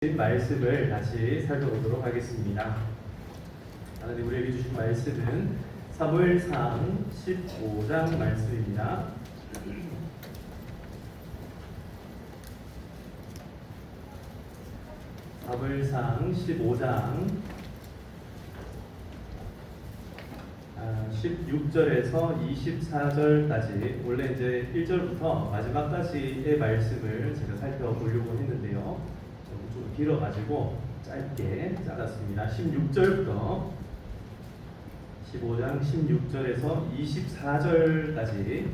말씀을 다시 살펴보도록 하겠습니다. 하나님 우리에게 주신 말씀은 사무엘상 15장 말씀입니다. 사무엘상 15장 16절에서 24절까지 원래 이제 1절부터 마지막까지의 말씀을 제가 살펴보려고 했는데요. 좀 길어가지고 짧게 잘랐습니다. 16절부터 15장 16절에서 24절까지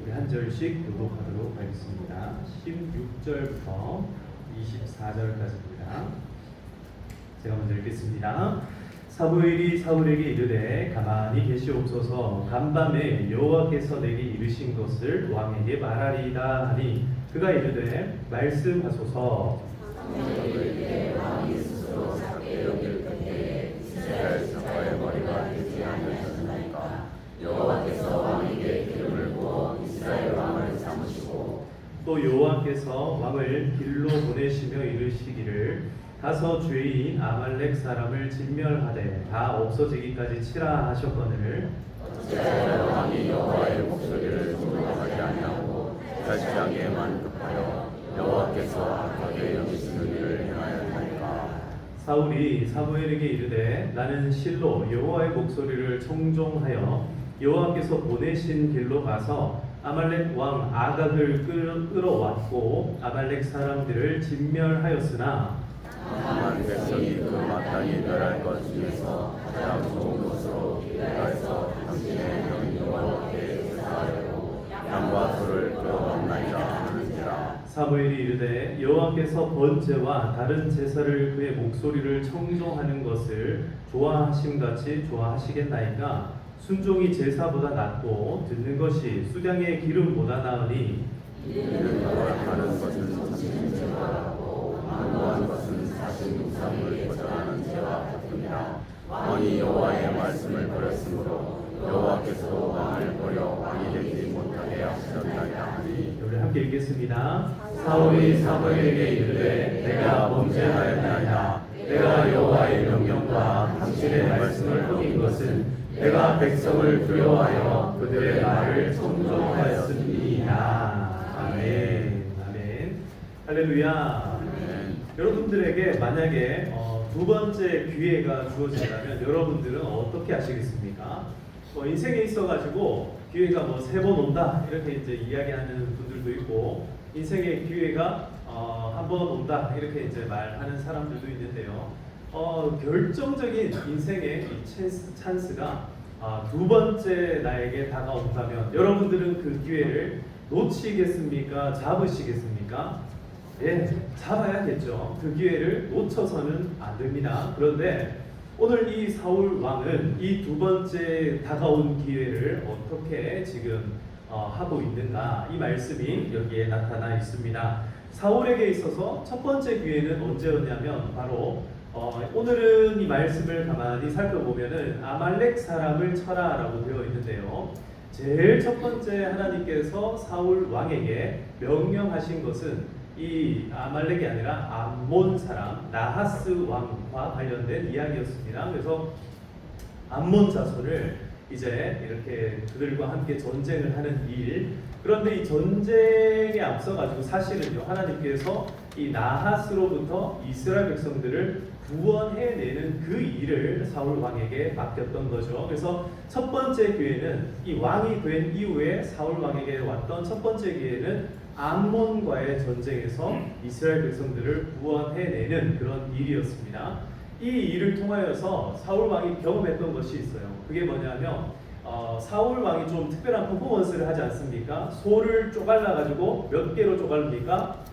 우리 한 절씩 교독하도록 하겠습니다. 16절부터 24절까지입니다. 제가 먼저 읽겠습니다. 사무엘이 사울에게 이르되 가만히 계시옵소서. 간밤에 여호와께서 내게 이르신 것을 왕에게 말하리이다 하니 그가 이르되 말씀하소서. 사무엘에게 왕이 스스로 작게 여길 때에 이스라엘 사파의 머리가 되지 않으셨나이까. 여호와께서 왕에게 기름을 부어 이스라엘 왕을 삼으시고 또 여호와께서 왕을 길로 보내시며 이르시기를 가서 죄인 아말렉 사람을 진멸하되 다 없어지기까지 치라 하셨거늘 어찌하여 왕이 여호와의 목소리를 존중하지 아니하고 자식에게만 급하여 여호와께서 악하게 여기시는 일을 행하였나이까. 사울이 사무엘에게 이르되 나는 실로 여호와의 목소리를 청종하여 여호와께서 보내신 길로 가서 아말렉 왕 아각을 끌어왔고 아말렉 사람들을 진멸하였으나 다만 백성이 그 마땅히 멸할 것 중에서 가장 좋은 것으로 길가에서 당신의 명 여호와께 제사하려고 양과 소를 끌어왔나이다 하는지라. 사무엘이 이르되 여호와께서 번제와 다른 제사를 그의 목소리를 청종하는 것을 좋아하심같이 좋아하시겠나이까. 순종이 제사보다 낫고 듣는 것이 수량의 기름보다 나으니 이는 거룩하는 것은 참된 제사라고 완고한 것은 사신 우상을 거절하는 죄와 같으니라. 왕이 여호와의 말씀을 버렸으므로 여호와께서 왕을 버려 왕이 되지 못하게 하셨나이다 하니. 우리 함께 읽겠습니다. 사울이 사무엘에게 이르되 내가 범죄하였나이다. 내가 여호와의 명령과 당신의 말씀을 어긴 것은 내가 백성을 두려워하여 그들의 말을 청종하였음이니이다. 아멘. 아멘. 할렐루야. 아멘. 여러분들에게 만약에 두 번째 기회가 주어진다면 여러분들은 어떻게 하시겠습니까? 인생에 있어가지고 기회가 뭐 세 번 온다 이렇게 이제 이야기하는 분들도 있고 인생의 기회가 한 번 온다 이렇게 이제 말하는 사람들도 있는데요. 결정적인 인생의 이 찬스가 두 번째 나에게 다가온다면 여러분들은 그 기회를 놓치겠습니까? 잡으시겠습니까? 예, 잡아야겠죠. 그 기회를 놓쳐서는 안 됩니다. 그런데 오늘 이 사울 왕은 이 두 번째 다가온 기회를 어떻게 지금 하고 있는가? 이 말씀이 여기에 나타나 있습니다. 사울에게 있어서 첫 번째 기회는 언제였냐면 바로 오늘은 이 말씀을 가만히 살펴보면은 아말렉 사람을 쳐라라고 되어 있는데요. 제일 첫 번째 하나님께서 사울 왕에게 명령하신 것은 이 아말렉이 아니라 암몬 사람 나하스 왕과 관련된 이야기였습니다. 그래서 암몬 자손을 이제 이렇게 그들과 함께 전쟁을 하는 일. 그런데 이 전쟁에 앞서 가지고 사실은요 하나님께서 이 나하스로부터 이스라엘 백성들을 구원해내는 그 일을 사울 왕에게 맡겼던 거죠. 그래서 첫 번째 기회는 이 왕이 된 이후에 사울 왕에게 왔던 첫 번째 기회는 암몬과의 전쟁에서 이스라엘 백성들을 구원해내는 그런 일이었습니다. 이 일을 통하여서 사울 왕이 경험했던 것이 있어요. 그게 뭐냐면 사울 왕이 좀 특별한 퍼포먼스를 하지 않습니까? 소를 쪼갈라가지고 몇 개로 쪼갈립니까?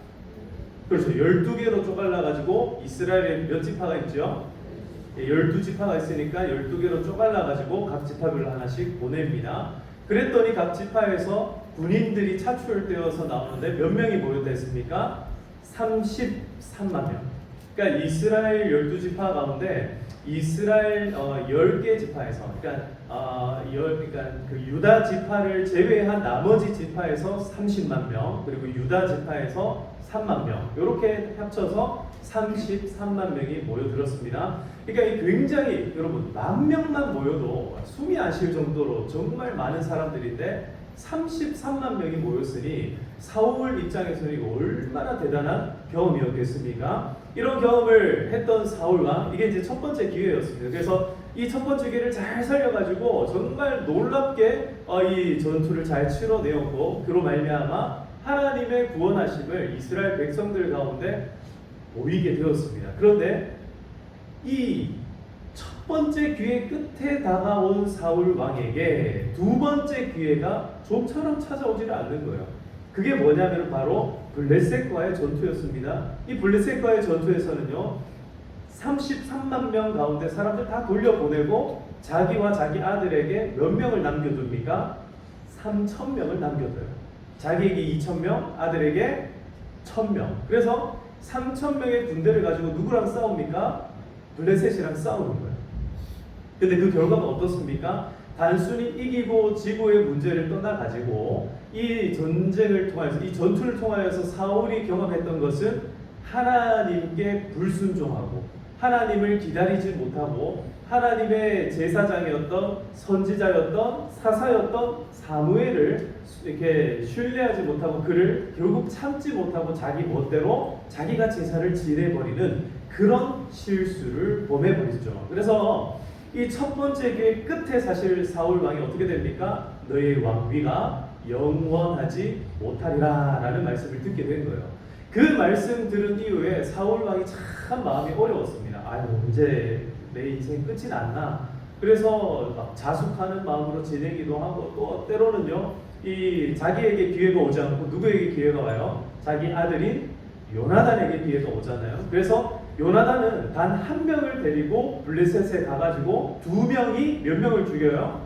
그렇죠. 12개로 쪼갈라가지고 이스라엘에 몇 지파가 있죠? 12지파가 있으니까 12개로 쪼갈라가지고 각 지파별로 하나씩 보냅니다. 그랬더니 각 지파에서 군인들이 차출되어서 나오는데 몇 명이 모였다 했습니까? 33만 명. 그러니까 이스라엘 12지파 가운데 이스라엘 10개 지파에서 그러니까 그 유다 지파를 제외한 나머지 지파에서 30만 명 그리고 유다 지파에서 3만 명 이렇게 합쳐서 33만 명이 모여들었습니다. 그러니까 이 굉장히 여러분 만 명만 모여도 숨이 안 쉴 정도로 정말 많은 사람들인데 33만 명이 모였으니 사울 입장에서는 이거 얼마나 대단한 경험이었겠습니까? 이런 경험을 했던 사울왕, 이게 이제 첫 번째 기회였습니다. 그래서 이 첫 번째 기회를 잘 살려가지고 정말 놀랍게 이 전투를 잘 치러내었고, 그로 말미암아 하나님의 구원하심을 이스라엘 백성들 가운데 보이게 되었습니다. 그런데 이 첫 번째 기회 끝에 다가온 사울 왕에게 두 번째 기회가 좀처럼 찾아오지를 않는 거예요. 그게 뭐냐면 바로 블레셋과의 전투였습니다. 이 블레셋과의 전투에서는요, 33만 명 가운데 사람들 다 돌려보내고 자기와 자기 아들에게 몇 명을 남겨둡니까? 3,000명을 남겨둬요. 자기에게 2,000명, 아들에게 1,000명. 그래서 3,000명의 군대를 가지고 누구랑 싸웁니까? 블레셋이랑 싸우는 거예요. 근데 그 결과가 어떻습니까? 단순히 이기고 지고의 문제를 떠나가지고 이 전쟁을 통하여서, 이 전투를 통하여서 사울이 경험했던 것은 하나님께 불순종하고 하나님을 기다리지 못하고 하나님의 제사장이었던 선지자였던 사사였던 사무엘을 이렇게 신뢰하지 못하고 그를 결국 참지 못하고 자기 멋대로 자기가 제사를 지내버리는 그런 실수를 범해버리죠. 그래서 이 첫 번째 기회 끝에 사실 사울 왕이 어떻게 됩니까? 너의 왕위가 영원하지 못하리라 라는 말씀을 듣게 된 거예요. 그 말씀 들은 이후에 사울 왕이 참 마음이 어려웠습니다. 아유, 언제 내 인생 끝이 났나? 그래서 막 자숙하는 마음으로 지내기도 하고, 또 때로는요, 이 자기에게 기회가 오지 않고 누구에게 기회가 와요? 자기 아들인 요나단에게 기회가 오잖아요. 그래서 요나단은 단 한 명을 데리고 블레셋에 가가지고 두 명이 몇 명을 죽여요?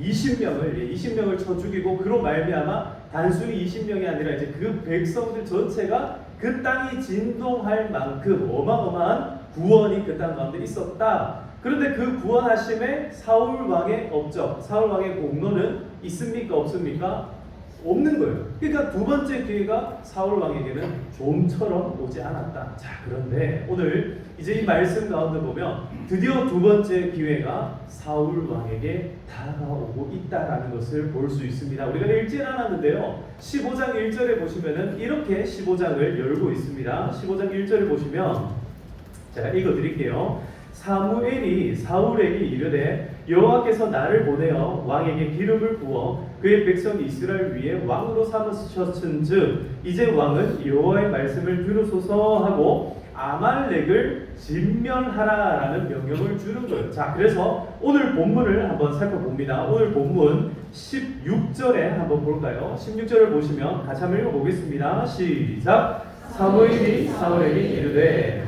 20명을 쳐 죽이고, 그로 말미암아 단순히 20명이 아니라 이제 그 백성들 전체가 그 땅이 진동할 만큼 어마어마한 구원이 그 땅 가운데 있었다. 그런데 그 구원하심에 사울 왕의 업적, 사울 왕의 공로는 있습니까? 없습니까? 없는 거예요. 그러니까 두 번째 기회가 사울 왕에게는 좀처럼 오지 않았다. 자, 그런데 오늘 이제 이 말씀 가운데 보면 드디어 두 번째 기회가 사울 왕에게 다가오고 있다라는 것을 볼 수 있습니다. 우리가 읽지는 않았는데요, 15장 1절에 보시면은 이렇게 15장을 열고 있습니다. 15장 1절을 보시면 제가 읽어드릴게요. 사무엘이 사울에게 이르되 여호와께서 나를 보내어 왕에게 기름을 부어 그의 백성 이스라엘 위에 왕으로 삼으셨은즉 이제 왕은 여호와의 말씀을 들으소서 하고 아말렉을 진멸하라라는 명령을 주는 거예요. 자, 그래서 오늘 본문을 한번 살펴봅니다. 오늘 본문 16절에 한번 볼까요? 16절을 보시면 같이 한번 읽어보겠습니다. 시작. 사무엘이 사울에게 이르되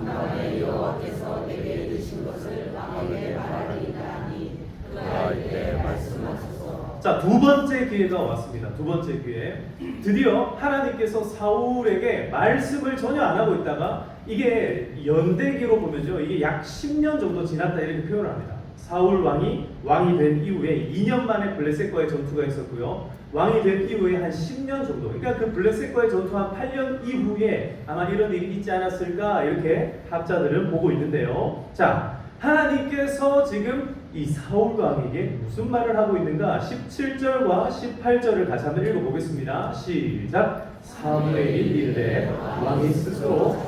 만일 여호와께서 내게 주신 것을 왕에게 말하리이다 하니 그가 이때 말씀하소서. 자, 두 번째 기회가 왔습니다. 두 번째 기회. 드디어 하나님께서 사울에게 말씀을 전혀 안 하고 있다가, 이게 연대기로 보면요, 이게 약 10년 정도 지났다 이렇게 표현을 합니다. 사울 왕이 된 이후에 2년 만에 블레셋과의 전투가 있었고요. 왕이 된 이후에 한 10년 정도, 그러니까 그 블레셋과의 전투 한 8년 이후에 아마 이런 일이 있지 않았을까 이렇게 학자들은 보고 있는데요. 자, 하나님께서 지금 이 사울 왕에게 무슨 말을 하고 있는가? 17절과 18절을 같이 한번 읽어보겠습니다. 시작. 사무엘이 이르되 왕이 스스로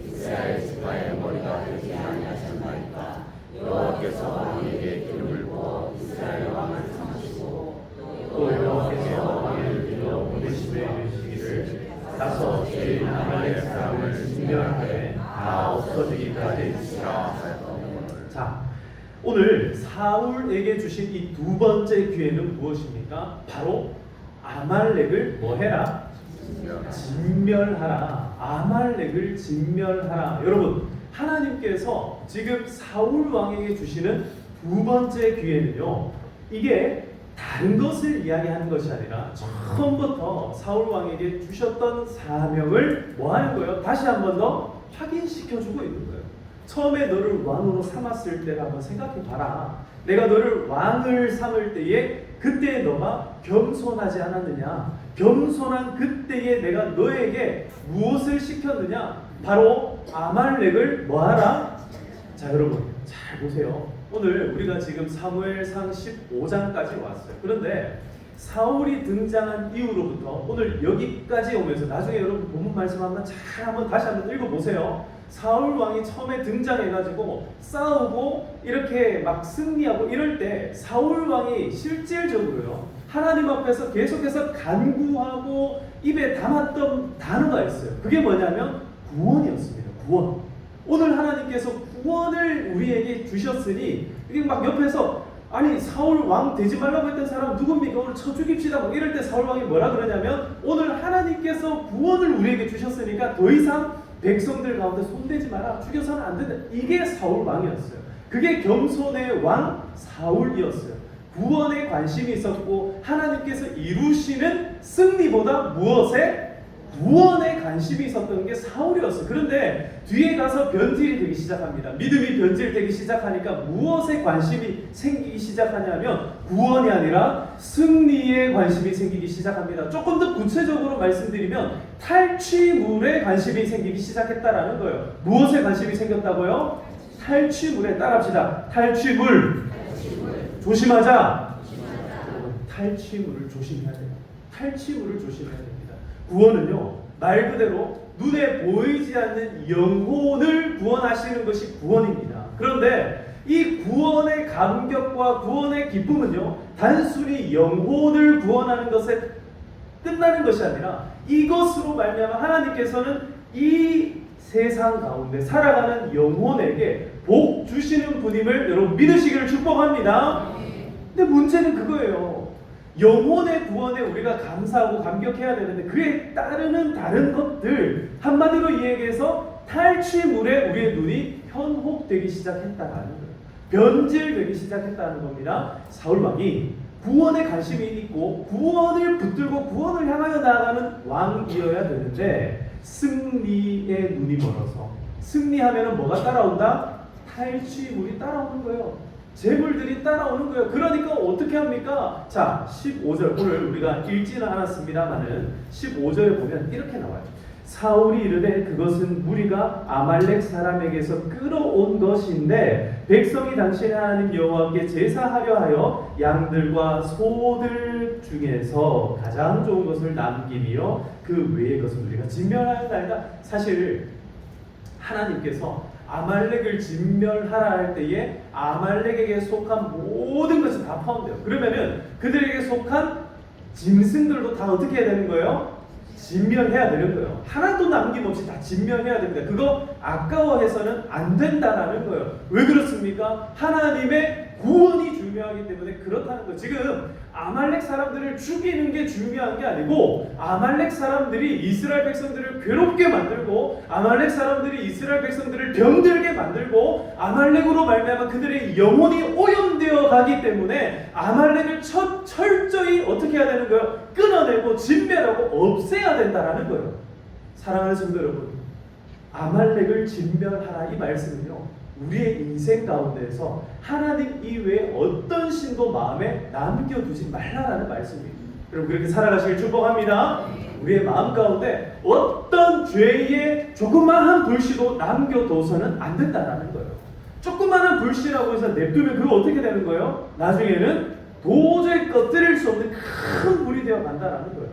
이스라엘 지파의 머리가 되지 아니하셨나이까. 여호와께서 왕에게 기름을 부어 이스라엘 왕을 삼으시고 또 여호와께서 왕을 길러 보내심에 이르시기를 가서 죄인 아말렉 사람을 진멸하되 다 없어지기까지 하시라 하였더니. 자, 오늘 사울에게 주신 이 두 번째 기회는 무엇입니까? 바로 아말렉을 뭐 해라? 진멸하라. 아말렉을 진멸하라. 여러분, 하나님께서 지금 사울 왕에게 주시는 두 번째 기회는요, 이게 다른 것을 이야기하는 것이 아니라 처음부터 사울 왕에게 주셨던 사명을 뭐 하는 거예요? 다시 한 번 더 확인시켜주고 있는 거예요. 처음에 너를 왕으로 삼았을 때를 한번 생각해 봐라. 내가 너를 왕을 삼을 때에 그때 너가 겸손하지 않았느냐? 겸손한 그때에 내가 너에게 무엇을 시켰느냐? 바로 아말렉을 뭐하라? 자, 여러분 잘 보세요. 오늘 우리가 지금 사무엘상 15장까지 왔어요. 그런데 사울이 등장한 이후로부터 오늘 여기까지 오면서 나중에 여러분 본문 말씀 한번 다시 한번 읽어보세요. 사울 왕이 처음에 등장해가지고 싸우고 이렇게 막 승리하고 이럴 때 사울 왕이 실질적으로요 하나님 앞에서 계속해서 간구하고 입에 담았던 단어가 있어요. 그게 뭐냐면 구원이었습니다. 구원. 오늘 하나님께서 구원을 우리에게 주셨으니 이게 막 옆에서 아니 사울 왕 되지 말라고 했던 사람 누굽니까? 오늘 쳐 죽입시다. 막 이럴 때 사울 왕이 뭐라 그러냐면 오늘 하나님께서 구원을 우리에게 주셨으니까 더 이상 백성들 가운데 손대지 마라. 죽여서는 안 된다. 이게 사울 왕이었어요. 그게 겸손의 왕 사울이었어요. 구원에 관심이 있었고 하나님께서 이루시는 승리보다 무엇에? 구원에 관심이 있었던 게 사울이었어요. 그런데 뒤에 가서 변질이 되기 시작합니다. 믿음이 변질되기 시작하니까 무엇에 관심이 생기기 시작하냐면 구원이 아니라 승리에 관심이 생기기 시작합니다. 조금 더 구체적으로 말씀드리면 탈취물에 관심이 생기기 시작했다라는 거예요. 무엇에 관심이 생겼다고요? 탈취물에. 따라합시다. 탈취물. 조심하자. 탈취물을 조심해야 돼요. 탈취물을 조심해야 됩니다. 구원은요 말 그대로 눈에 보이지 않는 영혼을 구원하시는 것이 구원입니다. 그런데 이 구원의 감격과 구원의 기쁨은요 단순히 영혼을 구원하는 것에 끝나는 것이 아니라 이것으로 말미암아 하나님께서는 이 세상 가운데 살아가는 영혼에게 복 주시는 분임을 여러분 믿으시기를 축복합니다. 근데 문제는 그거예요. 영혼의 구원에 우리가 감사하고 감격해야 되는데 그에 따르는 다른 것들, 한마디로 얘기해서 탈취물에 우리의 눈이 현혹되기 시작했다라는 거예요. 변질되기 시작했다는 겁니다. 사울왕이 구원에 관심이 있고 구원을 붙들고 구원을 향하여 나아가는 왕이어야 되는데 승리의 눈이 멀어서 승리하면 뭐가 따라온다? 탈취물이 따라오는 거예요. 재물들이 따라오는 거예요. 그러니까 어떻게 합니까? 자, 15절 오늘 우리가 읽지는 않았습니다만은 15절에 보면 이렇게 나와요. 사울이 이르되 그것은 무리가 아말렉 사람에게서 끌어온 것인데 백성이 당신의 하나님 여호와께 제사하려 하여 양들과 소들 중에서 가장 좋은 것을 남기며 그 외의 것을 우리가 진멸하였나이다. 사실 하나님께서 아말렉을 진멸하라 할 때에 아말렉에게 속한 모든 것이 다 포함돼요. 그러면은 그들에게 속한 짐승들도 다 어떻게 해야 되는 거예요? 진멸해야 되는 거예요. 하나도 남김없이 다 진멸해야 됩니다. 그거 아까워해서는 안 된다라는 거예요. 왜 그렇습니까? 하나님의 구원이 중요하기 때문에 그렇다는 거예요. 지금 아말렉 사람들을 죽이는 게 중요한 게 아니고 아말렉 사람들이 이스라엘 백성들을 괴롭게 만들고 아말렉 사람들이 이스라엘 백성들을 병들게 만들고 아말렉으로 말미암아 그들의 영혼이 오염되어 가기 때문에 아말렉을 철저히 어떻게 해야 되는 거예요? 끊어내고 진멸하고 없애야 된다라는 거예요. 사랑하는 성도 여러분, 아말렉을 진멸하라 이 말씀은요 우리의 인생 가운데에서 하나님 이외에 어떤 신도 마음에 남겨두지 말라라는 말씀입니다. 여러분 그렇게 살아가시길 축복합니다. 우리의 마음 가운데 어떤 죄의 조그마한 불씨도 남겨둬서는 안 된다라는 거예요. 조그마한 불씨라고 해서 냅두면 그거 어떻게 되는 거예요? 나중에는 도저히 꺼뜨릴 수 없는 큰 불이 되어 간다라는 거예요.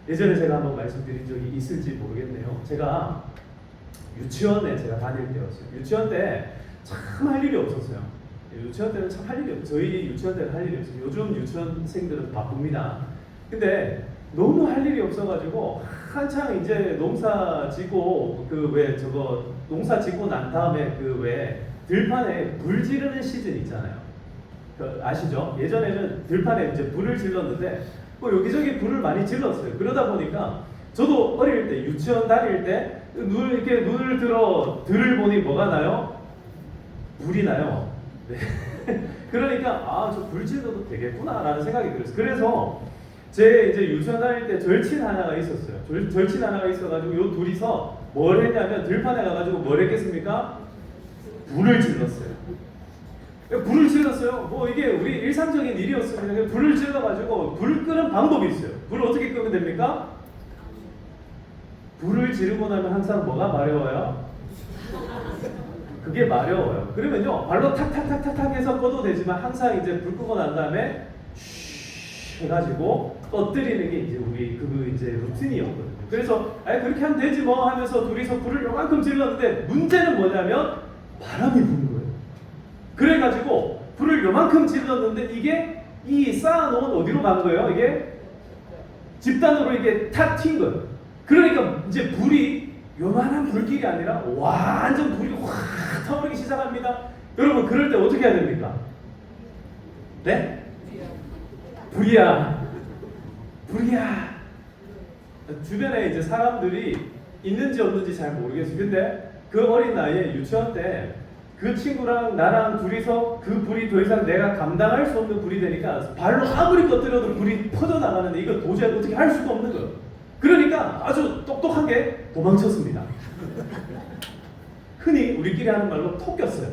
예전에 제가 한번 말씀드린 적이 있을지 모르겠네요. 제가 유치원에 제가 다닐 때였어요. 유치원 때 참 할 일이 없었어요. 유치원 때는 참 할 일이 없어요. 저희 유치원 때는 할 일이 없어요. 요즘 유치원생들은 바쁩니다. 근데 너무 할 일이 없어가지고 한창 이제 농사 짓고 농사 짓고 난 다음에 들판에 불 지르는 시즌 있잖아요. 아시죠? 예전에는 들판에 이제 불을 질렀는데 여기저기 불을 많이 질렀어요. 그러다 보니까 저도 어릴 때 유치원 다닐 때 눈을 들어 들을 보니 뭐가 나요? 불이 나요. 네. 그러니까 저 불 질러도 되겠구나라는 생각이 들었어요. 그래서 제 이제 유치원 다닐 때 절친 하나가 있었어요. 절친 하나가 있어가지고 요 둘이서 뭘 했냐면 들판에 가가지고 뭘 했겠습니까? 불을 질렀어요. 불을 질렀어요. 뭐 이게 우리 일상적인 일이었습니다. 불을 질러가지고 불 끄는 방법이 있어요. 불을 어떻게 끄면 됩니까? 불을 지르고 나면 항상 뭐가 마려워요? 그게 마려워요. 그러면요 발로 탁탁탁탁탁 해서 꺼도 되지만 항상 이제 불 끄고 난 다음에 쉬 해가지고 꺼뜨리는 게 이제 우리 그 이제 루틴이었거든요. 그래서 그렇게 하면 되지 뭐 하면서 둘이서 불을 요만큼 질렀는데 문제는 뭐냐면 바람이 부는 거예요. 그래가지고 불을 요만큼 질렀는데 이게 이 쌓아놓은 어디로 간 거예요? 이게 집단으로 이게 탁 튄 거예요. 그러니까 이제 불이 요만한 불길이 아니라 완전 불이 확 타오르기 시작합니다. 여러분 그럴 때 어떻게 해야 됩니까? 네? 불이야. 불이야. 주변에 이제 사람들이 있는지 없는지 잘 모르겠어요. 근데 그 어린 나이에 유치원 때 그 친구랑 나랑 둘이서 그 불이 더 이상 내가 감당할 수 없는 불이 되니까 발로 아무리 꺼뜨려도 불이 퍼져나가는데 이거 도저히 어떻게 할 수가 없는 거예요. 그러니까 아주 똑똑하게 도망쳤습니다. 흔히 우리끼리 하는 말로 톡 꼈어요.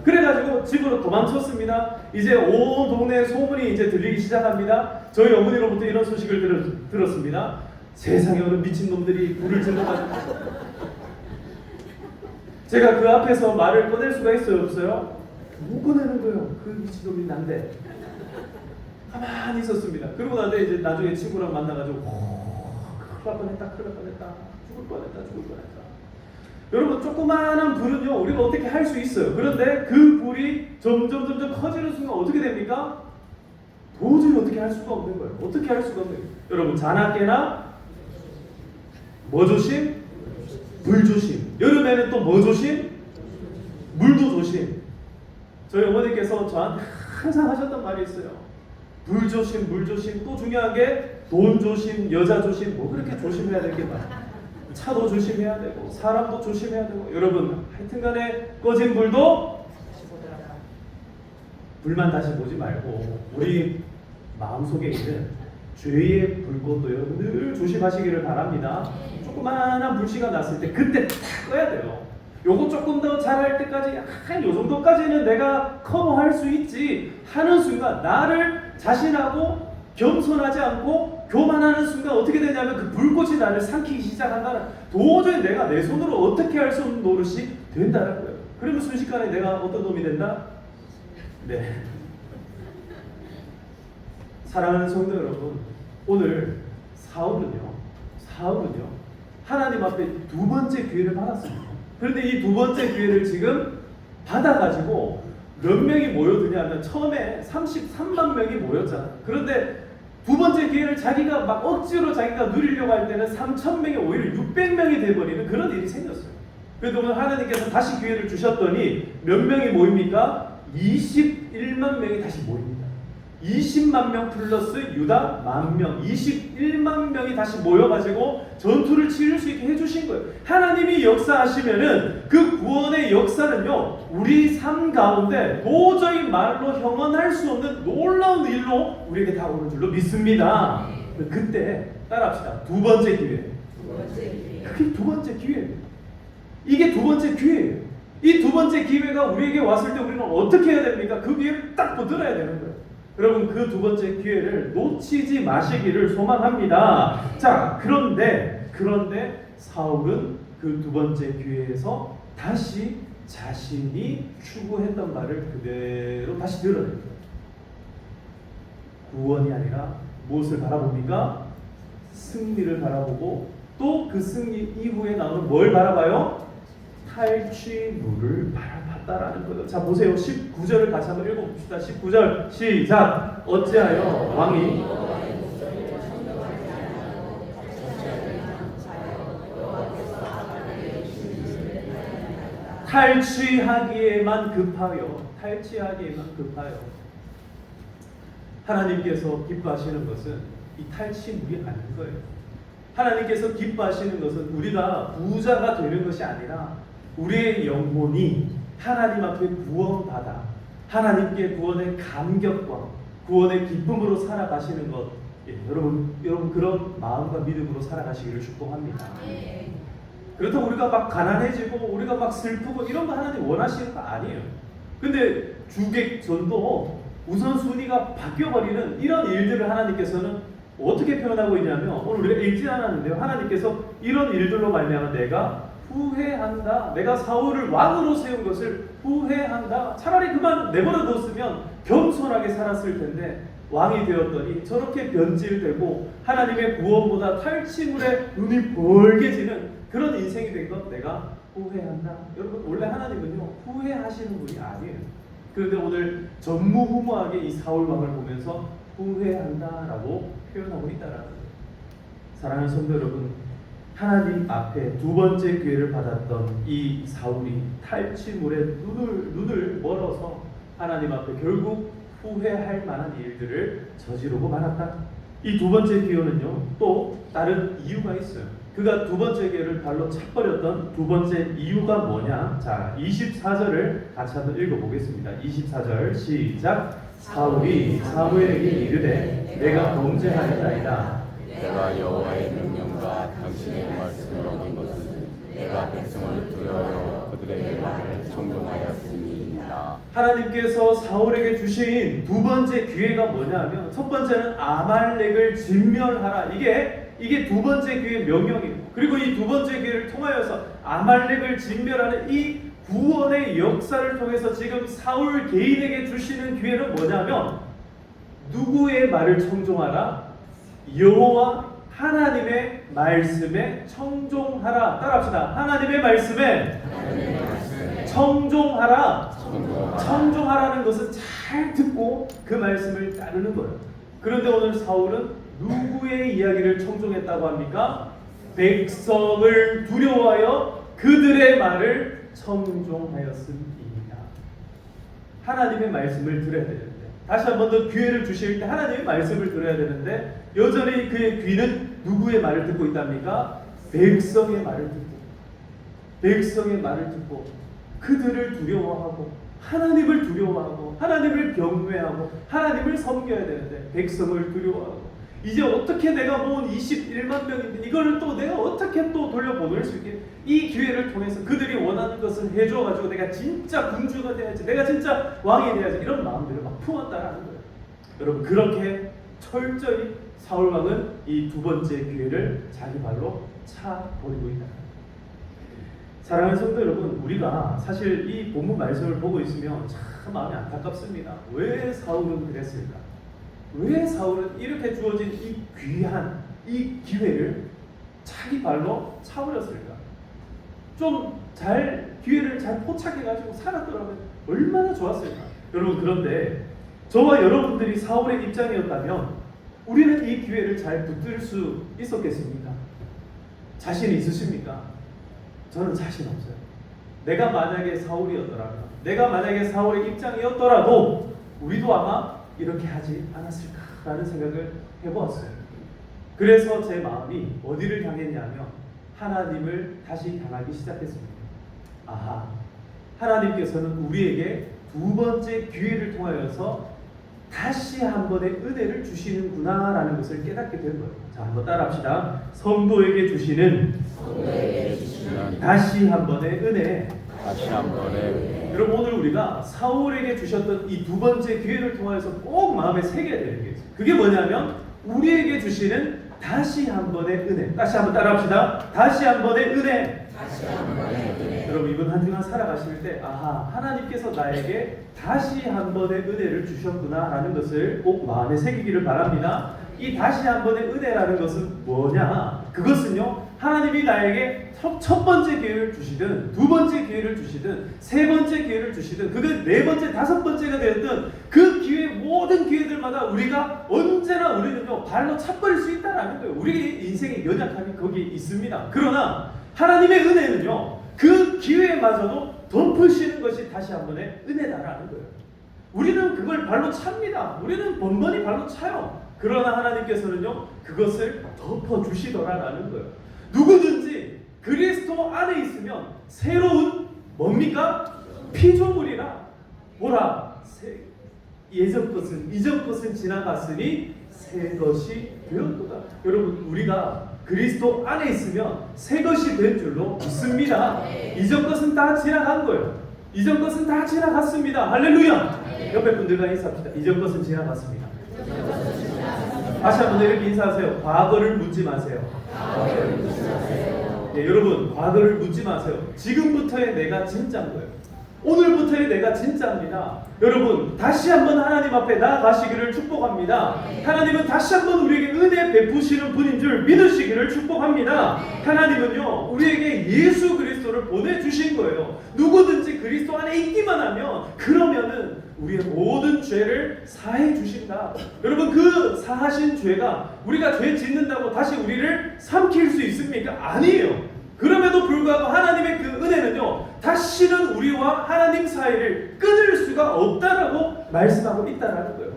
그래가지고 집으로 도망쳤습니다. 이제 온 동네에 소문이 이제 들리기 시작합니다. 저희 어머니로부터 이런 소식을 들었습니다. 세상에 어느 미친놈들이 불을 질러가지고 제가 그 앞에서 말을 꺼낼 수가 있어요? 없어요? 못 꺼내는 거예요. 그 미친놈이 난데 가만히 있었습니다. 그러고 나서 이제 나중에 친구랑 만나가지고 큰일 날 뻔했다 죽을 뻔했다. 여러분 조그마한 불은요 우리가 어떻게 할 수 있어요. 그런데 그 불이 점점 커지는 순간 어떻게 됩니까? 도저히 어떻게 할 수가 없는 거예요. 어떻게 할 수가 없는 거예요. 여러분 자나깨나 뭐 조심? 불 조심. 여름에는 또 뭐 조심? 물도 조심. 저희 어머니께서 저한테 항상 하셨던 말이 있어요. 불 조심, 물 조심. 또 중요한 게 돈 조심, 여자 조심. 뭐 그렇게 조심해야 될 게 많아요. 차도 조심해야 되고 사람도 조심해야 되고 여러분 하여튼간에 꺼진 불도 불만 다시 보지 말고 우리 마음속에 있는 죄의 불꽃도 여러분 늘 조심하시기를 바랍니다. 조그마한 불씨가 났을 때 그때 딱 꺼야 돼요. 요거 조금 더 잘할 때까지 한 요 정도까지는 내가 커버할 수 있지 하는 순간 나를 자신하고 겸손하지 않고 교만하는 순간 어떻게 되냐면 그 불꽃이 나를 삼키기 시작한다는 도저히 내가 내 손으로 어떻게 할 수 없는 노릇이 된다는 거예요. 그러면 순식간에 내가 어떤 놈이 된다? 네. 사랑하는 성도 여러분, 오늘 사울은요 하나님 앞에 두 번째 기회를 받았습니다. 그런데 이 두 번째 기회를 지금 받아가지고 몇 명이 모여드냐면 처음에 33만 명이 모였잖아요. 그런데 두 번째 기회를 자기가 막 억지로 자기가 누리려고 할 때는 3,000명이 오히려 600명이 돼버리는 그런 일이 생겼어요. 그래도 오늘 하나님께서 다시 기회를 주셨더니 몇 명이 모입니까? 21만 명이 다시 모입니다. 20만 명 플러스 유다 10,000명, 21만 명이 다시 모여가지고 전투를 치를 수 있게 해주신 거예요. 하나님이 역사하시면은 그 구원의 역사는요 우리 삶 가운데 도저히 말로 형언할 수 없는 놀라운 일로 우리에게 다가오는 줄로 믿습니다. 그때 따라합시다. 두 번째 기회. 그게 두 번째 기회예요. 이게 두 번째 기회예요. 이 두 번째 기회가 우리에게 왔을 때 우리는 어떻게 해야 됩니까? 그 기회를 딱 붙들어야 되는 거예요. 여러분 그 두 번째 기회를 놓치지 마시기를 소망합니다. 자, 그런데 사울은 그 두 번째 기회에서 다시 자신이 추구했던 말을 그대로 다시 들어야 됩니다. 구원이 아니라 무엇을 바라봅니까? 승리를 바라보고 또 그 승리 이후에 나오는 뭘 바라봐요? 탈취물을 바라봤다라는 거예요. 자 보세요. 19절을 같이 한번 읽어봅시다. 19절 시작. 어찌하여 왕이 탈취하기에만 급하여 하나님께서 기뻐하시는 것은 이 탈취물이 아닌 거예요. 하나님께서 기뻐하시는 것은 우리가 부자가 되는 것이 아니라 우리의 영혼이 하나님 앞에 구원받아 하나님께 구원의 감격과 구원의 기쁨으로 살아가시는 것. 예, 여러분 그런 마음과 믿음으로 살아가시기를 축복합니다. 그렇다고 우리가 막 가난해지고 우리가 막 슬프고 이런 거 하나님 원하시는 거 아니에요. 근데 주객전도 우선순위가 바뀌어버리는 이런 일들을 하나님께서는 어떻게 표현하고 있냐면, 오늘 우리가 읽지 않았는데요, 하나님께서 이런 일들로 말미암아 내가 후회한다, 내가 사울을 왕으로 세운 것을 후회한다, 차라리 그만 내버려 뒀으면 겸손하게 살았을 텐데 왕이 되었더니 저렇게 변질되고 하나님의 구원보다 탈취물에 눈이 벌게지는 그런 인생이 된 것 내가 후회한다. 여러분, 원래 하나님은요 후회하시는 분이 아니에요. 그런데 오늘 전무후무하게 이 사울 왕을 보면서 후회한다라고 표현하고 있다라는 거예요. 사랑하는 성도 여러분, 하나님 앞에 두 번째 기회를 받았던 이 사울이 탈취물에 눈을 멀어서 하나님 앞에 결국 후회할 만한 일들을 저지르고 말았다. 이 두 번째 기회는요 또 다른 이유가 있어요. 그가 두 번째 기회를 발로 차버렸던 두 번째 이유가 뭐냐? 자, 24절을 같이 한번 읽어보겠습니다. 24절 시작. 사울이 사무엘에게 이르되 내가 범죄하였나이다. 내가 여호와의 명령과 당신의 말씀을 어긴 것은 내가 백성을 두려워하여 그들의 말을 청종하였음이니이다. 하나님께서 사울에게 주신 두 번째 기회가 뭐냐면, 첫 번째는 아말렉을 진멸하라. 이게 두 번째 기회의 명령이에요. 그리고 이 두 번째 기회를 통하여서 아말렉을 진멸하는 이 구원의 역사를 통해서 지금 사울 개인에게 주시는 기회는 뭐냐면, 누구의 말을 청종하라? 여호와 하나님의 말씀에 청종하라. 따라합시다. 하나님의 말씀에 청종하라. 청종하라는 것은 잘 듣고 그 말씀을 따르는 거예요. 그런데 오늘 사울은 누구의 이야기를 청종했다고 합니까? 백성을 두려워하여 그들의 말을 청종하였습니다. 하나님의 말씀을 들어야 되는데, 다시 한 번 더 기회를 주실 때 하나님의 말씀을 들어야 되는데, 여전히 그의 귀는 누구의 말을 듣고 있답니까? 백성의 말을 듣고, 백성의 말을 듣고 그들을 두려워하고 하나님을 두려워하고 하나님을 경외하고 하나님을 섬겨야 되는데 백성을 두려워하고, 이제 어떻게 내가 모은 21만 명인데 이거를 또 내가 어떻게 또 돌려보낼 수 있게, 이 기회를 통해서 그들이 원하는 것을 해줘가지고 내가 진짜 군주가 돼야지, 내가 진짜 왕이 돼야지, 이런 마음들을 막 품었다라는 거예요. 여러분, 그렇게 철저히 사울 왕은 이 두 번째 기회를 자기 발로 차버리고 있다. 사랑하는 성도 여러분, 우리가 사실 이 본문 말씀을 보고 있으면 참 마음이 안타깝습니다. 왜 사울은 그랬을까? 왜 사울은 이렇게 주어진 이 귀한 이 기회를 자기 발로 차버렸을까? 좀 기회를 잘 포착해가지고 살았더라면 얼마나 좋았을까? 여러분, 그런데 저와 여러분들이 사울의 입장이었다면 우리는 이 기회를 잘 붙들 수 있었겠습니까? 자신 있으십니까? 저는 자신 없어요. 내가 만약에 사울이었더라면, 내가 만약에 사울의 입장이었더라도 우리도 아마 이렇게 하지 않았을까라는 생각을 해보았어요. 그래서 제 마음이 어디를 향했냐면 하나님을 다시 향하기 시작했습니다. 아하, 하나님께서는 우리에게 두 번째 기회를 통하여서 다시 한 번의 은혜를 주시는구나라는 것을 깨닫게 된 거예요. 자, 한번 따라합시다. 성도에게 주시는 다시 한 번의 은혜. 다시 한 번의 여러분, 오늘 우리가 사울에게 주셨던 이 두 번째 기회를 통해서 꼭 마음에 새겨야 되는 게 있어요. 그게 뭐냐면 우리에게 주시는 다시 한 번의 은혜. 다시 한번 따라합시다. 다시 한 번의 은혜. 다시 한 번의 은혜. 여러분, 이번 한 주간 살아가실 때 아하, 하나님께서 나에게 다시 한 번의 은혜를 주셨구나라는 것을 꼭 마음에 새기기를 바랍니다. 이 다시 한 번의 은혜라는 것은 뭐냐? 그것은요, 하나님이 나에게 첫 번째 기회를 주시든 두 번째 기회를 주시든 세 번째 기회를 주시든 그게 네 번째, 다섯 번째가 되었든 그 기회, 모든 기회들마다 우리가 언제나 우리는요 발로 차버릴 수 있다라는 거예요. 우리 인생의 연약함이 거기에 있습니다. 그러나 하나님의 은혜는요 그 기회마저도 덮으시는 것이 다시 한 번의 은혜다라는 거예요. 우리는 그걸 발로 찹니다. 우리는 번번이 발로 차요. 그러나 하나님께서는요 그것을 덮어주시더라라는 거예요. 누구든지 그리스도 안에 있으면 새로운 뭡니까? 피조물이라. 뭐라? 예전 것은 이전 것은 지나갔으니 새 것이 되었도다. 여러분, 우리가 그리스도 안에 있으면 새 것이 된 줄로 믿습니다. 이전 것은 다 지나간 거예요. 이전 것은 다 지나갔습니다. 할렐루야. 옆에 분들과 인사합시다. 이전 것은 지나갔습니다. 다시 한번 이렇게 인사하세요. 과거를 묻지 마세요. 네, 여러분, 과거를 묻지 마세요. 지금부터의 내가 진짜인 거예요. 오늘부터의 내가 진짜입니다. 여러분, 다시 한번 하나님 앞에 나아가시기를 축복합니다. 하나님은 다시 한번 우리에게 은혜 베푸시는 분인 줄 믿으시기를 축복합니다. 하나님은요, 우리에게 예수 그리스도를 보내주신 거예요. 누구든지 그리스도 안에 있기만 하면 그러면은 우리의 모든 죄를 사해 주신다. 여러분, 그 사하신 죄가 우리가 죄 짓는다고 다시 우리를 삼킬 수 있습니까? 아니에요. 그럼에도 불구하고 하나님의 그 은혜는요, 다시는 우리와 하나님 사이를 끊을 수가 없다라고 말씀하고 있다라는 거예요.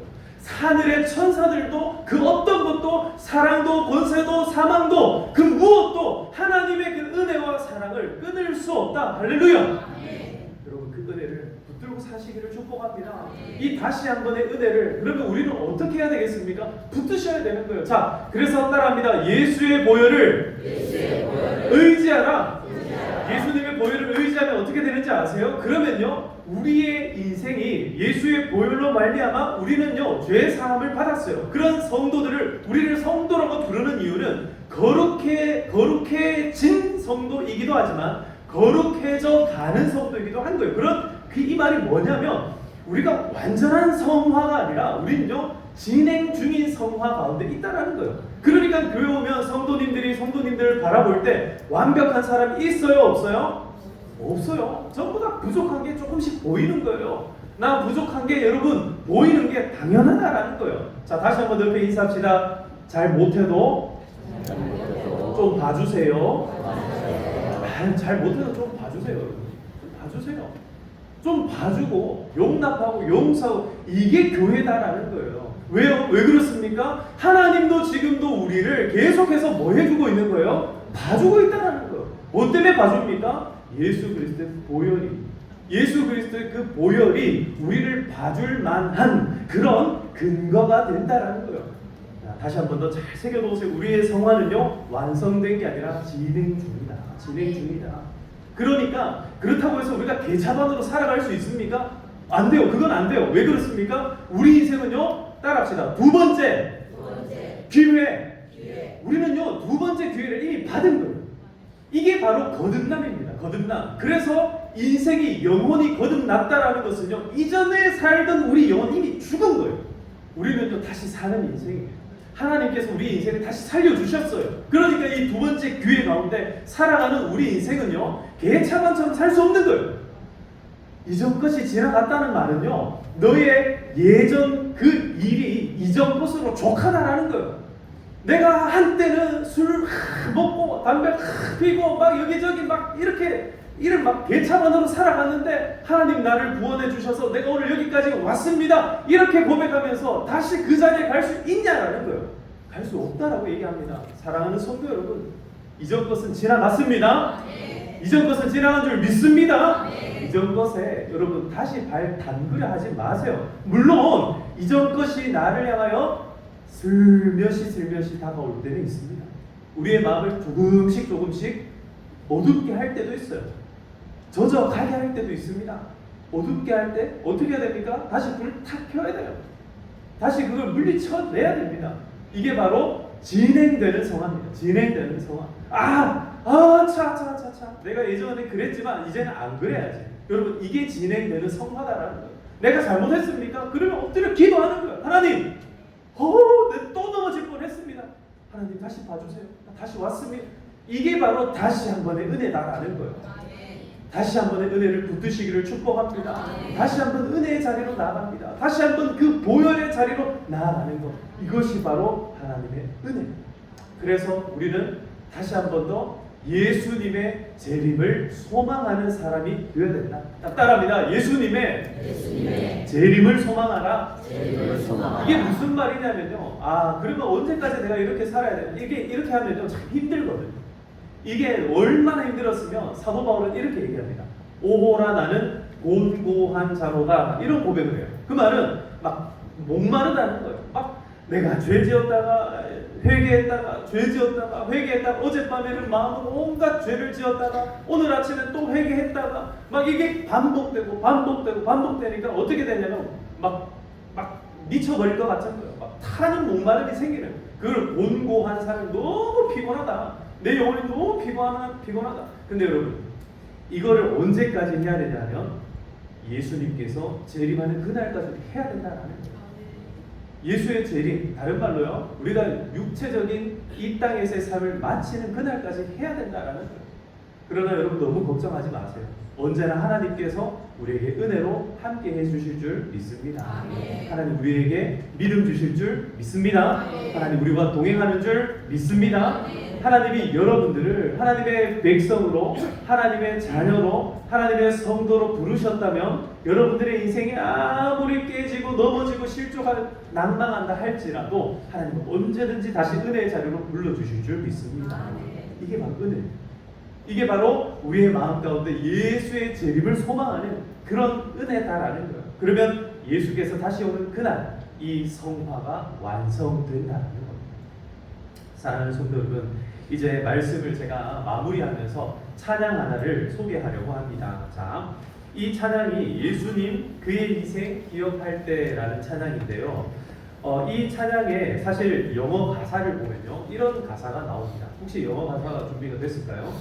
하늘의 천사들도 그 어떤 것도 사랑도 권세도 사망도 그 무엇도 하나님의 그 은혜와 사랑을 끊을 수 없다. 할렐루야. 여러분, 그 은혜를 붙들고 사시기를 축복합니다. 이 다시 한 번의 은혜를 그러면 우리는 어떻게 해야 되겠습니까? 붙드셔야 되는 거예요. 자, 그래서 따라합니다. 예수의 보혈을 의지하라. 예수님의 보혈을 의지하면 어떻게 되는지 아세요? 그러면요, 우리의 인생이 예수의 보혈로 말미암아 우리는요 죄 사함을 받았어요. 그런 성도들을 우리를 성도라고 부르는 이유는 거룩해진 성도이기도 하지만 거룩해져 가는 성도이기도 한 거예요. 그런 이 말이 뭐냐면 우리가 완전한 성화가 아니라 우리는요 진행 중인 성화 가운데 있다라는 거예요. 그러니까 교회 오면 성도님들을 바라볼 때 완벽한 사람이 있어요, 없어요? 없어요. 전부 다 부족한 게 조금씩 보이는 거예요. 나 부족한 게 여러분 보이는 게 당연하다라는 거예요. 자, 다시 한번 옆에 인사합시다. 잘 못해도 좀 봐주세요. 잘 못해도 좀 봐주세요, 여러분. 좀 봐주세요. 좀 봐주고 용납하고 용서하고 이게 교회다라는 거예요. 왜요? 왜 그렇습니까? 하나님도 지금도 우리를 계속해서 뭐 해주고 있는 거예요? 봐주고 있다는 거예요. 뭐 때문에 봐줍니까? 예수 그리스도의 보혈이, 예수 그리스도의 그 보혈이 우리를 봐줄 만한 그런 근거가 된다라는 거예요. 자, 다시 한 번 더 잘 새겨놓으세요. 우리의 성화는요 완성된 게 아니라 진행 중이다. 진행 중이다. 그러니까 그렇다고 해서 우리가 개차반으로 살아갈 수 있습니까? 안 돼요. 그건 안 돼요. 왜 그렇습니까? 우리 인생은요, 따라합시다. 두 번째 기회. 우리는요 두 번째 기회를 이미 받은 거예요. 이게 바로 거듭남입니다. 거듭남. 그래서 인생이 영혼이 거듭났다라는 것은요, 이전에 살던 우리 영혼이 이미 죽은 거예요. 우리는요 다시 사는 인생이에요. 하나님께서 우리 인생을 다시 살려주셨어요. 그러니까 이 두 번째 기회 가운데 살아가는 우리 인생은요 개차반처럼 살 수 없는 거예요. 이전 것이 지나갔다는 말은요 너의 예전 그 일이 이전 것으로 족하다라는 거예요. 내가 한때는 술 먹고 담배 피고 막 여기저기 막 이렇게 이런 막 개차반으로 살아갔는데 하나님 나를 구원해 주셔서 내가 오늘 여기까지 왔습니다. 이렇게 고백하면서 다시 그 자리에 갈 수 있냐라는 거예요. 갈 수 없다라고 얘기합니다. 사랑하는 성도 여러분, 이전 것은 지나갔습니다. 이전 것은 지나간 줄 믿습니다. 이전 것에 여러분 다시 발 담그려 하지 마세요. 물론 이전 것이 나를 향하여 슬며시 다가올 때는 있습니다. 우리의 마음을 조금씩 어둡게 할 때도 있어요. 젖어가게 할 때도 있습니다. 어둡게 할 때 어떻게 해야 됩니까? 다시 불을 탁 켜야 돼요. 다시 그걸 물리쳐내야 됩니다. 이게 바로 진행되는 성화입니다. 진행되는 성화. 내가 예전에 그랬지만 이제는 안 그래야지. 여러분, 이게 진행되는 성화다라는 거예요. 내가 잘못했습니까? 그러면 엎드려 기도하는 거예요. 하나님, 내가 또 넘어질 뻔했습니다. 하나님 다시 봐주세요. 다시 왔습니다. 이게 바로 다시 한 번의 은혜다라는 거예요. 다시 한 번의 은혜를 붙드시기를 축복합니다. 다시 한 번 은혜의 자리로 나아갑니다. 다시 한 번 그 보혈의 자리로 나아가는 것. 이것이 바로 하나님의 은혜입니다. 그래서 우리는 다시 한 번 더 예수님의 재림을 소망하는 사람이 되어야 된다. 따라합니다. 예수님의 재림을 소망하라. 이게 무슨 말이냐면요. 그러면 언제까지 내가 이렇게 살아야 돼? 이게 이렇게 하면요 참 힘들거든요. 이게 얼마나 힘들었으면 사도 바울은 이렇게 얘기합니다. 오호라 나는 곤고한 자로다. 이런 고백을 해요. 그 말은 막 목마르다는 거예요. 막 내가 죄 지었다가 회개했다가 죄 지었다가 회개했다가 어젯밤에는 마음으로 온갖 죄를 지었다가 오늘 아침에 또 회개했다가 막 이게 반복되니까 어떻게 되냐면 막 미쳐버릴 것 같은 거예요. 막 타는 목마름이 생기는 거예요. 그걸 곤고한 삶이 너무 피곤하다. 내 영혼이 너무 피곤하다. 근데 여러분, 이거를 언제까지 해야 되냐면 예수님께서 재림하는 그날까지 해야 된다는 거예요. 예수의 재림, 다른 말로요, 우리가 육체적인 이 땅에서의 삶을 마치는 그날까지 해야 된다는 거예요. 그러나 여러분 너무 걱정하지 마세요. 언제나 하나님께서 우리에게 은혜로 함께 해주실 줄 믿습니다. 하나님 우리에게 믿음 주실 줄 믿습니다. 하나님 우리와 동행하는 줄 믿습니다. 하나님이 여러분들을 하나님의 백성으로, 하나님의 자녀로, 하나님의 성도로 부르셨다면 여러분들의 인생이 아무리 깨지고 넘어지고 실족하고 낭망한다 할지라도 하나님은 언제든지 다시 은혜의 자리로 불러주실 줄 믿습니다. 이게 바로 은혜. 이게 바로 우리의 마음 가운데 예수의 재림을 소망하는 그런 은혜다라는 거예요. 그러면 예수께서 다시 오는 그날 이 성화가 완성된다는 겁니다. 사랑하는 성도 여러분, 이제 말씀을 제가 마무리하면서 찬양 하나를 소개하려고 합니다. 자, 이 찬양이 예수님 그의 희생 기억할 때라는 찬양인데요. 이 찬양에 사실 영어 가사를 보면요, 이런 가사가 나옵니다. 혹시 영어 가사가 준비가 됐을까요?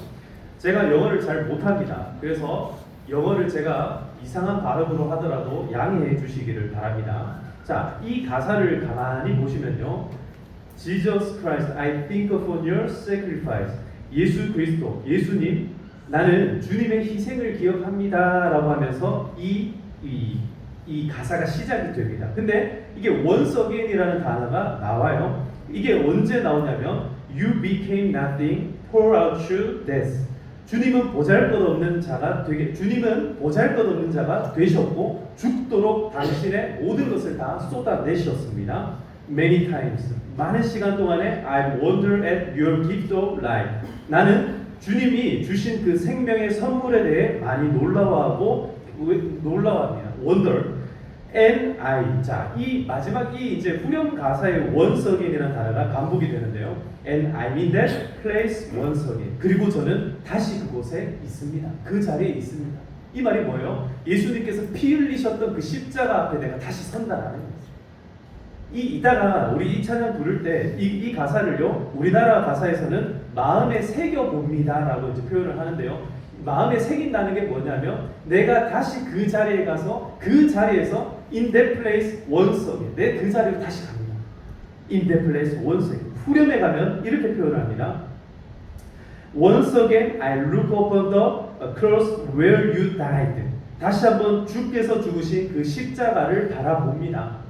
제가 영어를 잘 못합니다. 그래서 영어를 제가 이상한 발음으로 하더라도 양해해 주시기를 바랍니다. 자, 이 가사를 가만히 보시면요, Jesus Christ, I think of your sacrifice. 예수 그리스도, 예수님, 나는 주님의 희생을 기억합니다 라고 하면서 이 가사가 시작이 됩니다. 근데 이게 once again이라는 단어가 나와요. 이게 언제 나오냐면 You became nothing, pour out your death. 주님은 보잘것없는 자가 되셨고 죽도록 당신의 모든 것을 다 쏟아내셨습니다. Many times, 많은 시간 동안에 I wonder at your gift of life. 나는 주님이 주신 그 생명의 선물에 대해 많이 놀라워합니다. Wonder. And I. 자, 이 마지막 이제 후렴 가사의 once again이라는 단어가 반복이 되는데요. And I'm in that place once again. 그리고 저는 다시 그곳에 있습니다. 그 자리에 있습니다. 이 말이 뭐예요? 예수님께서 피 흘리셨던 그 십자가 앞에 내가 다시 선다라는 거예요. 이따가 우리 이 찬양 부를 때 이 가사를요, 우리나라 가사에서는 마음에 새겨 봅니다라고 이제 표현을 하는데요. 마음에 새긴다는 게 뭐냐면 내가 다시 그 자리에 가서 그 자리에서 in that place once again, 내 그 자리로 다시 갑니다. in that place once again. 후렴에 가면 이렇게 표현을 합니다. Once again I look upon the cross where you died. 다시 한번 주께서 죽으신 그 십자가를 바라봅니다.